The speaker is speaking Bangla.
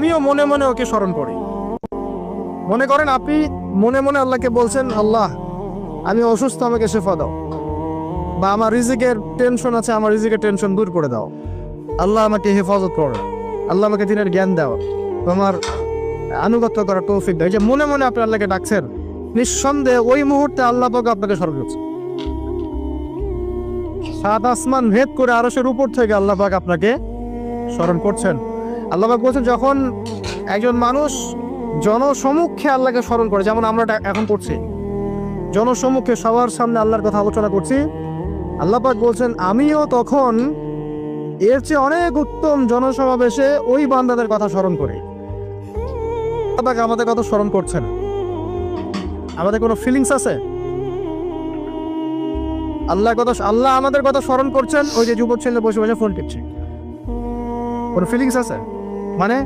আমিও মনে মনে ওকে স্মরণ করি। মনে করেন আপনি মনে মনে আল্লাহকে বলছেন, আল্লাহ আমি অসুস্থ, আমাকে শেফা দাও, বা আমার রিজিকের টেনশন আছে, আমার রিজিকের টেনশন দূর করে দাও, আল্লাহ আমাকে হেফাজত করো, আল্লাহ আমাকে দিনের জ্ঞান দাও, তোমার আনুগত্য করার তৌফিক দাও। এই যে মনে মনে আপনি আল্লাহকে ডাকছেন, নিঃসন্দেহে ওই মুহূর্তে আল্লাহ পাক আপনাকে স্মরণ করছে। সাত আসমান ভেদ করে আরশের উপর থেকে আল্লাহ পাক আপনাকে স্মরণ করছেন। আল্লাহ পাক বলছেন, যখন একজন মানুষ জনসমক্ষে আল্লাহকে স্মরণ করে, যেমন আমরা এখন করছি, জনসমক্ষে সবার সামনে আল্লাহর কথা আলোচনা করছি, আল্লাহ পাক বলছেন আমিও তখন এর চেয়ে অনেক উত্তম জনসমাবেশে ওই বান্দাদের কথা স্মরণ করি। আল্লাহ পাক আমাদের কথা স্মরণ করছেন, আমাদের কোনো ফিলিংস আছে? আল্লাহ আমাদের কথা স্মরণ করছেন, ওই যে যুবক ছেলে বসে বসে ফোন টিপছে, কোনো ফিলিংস আছে? মানে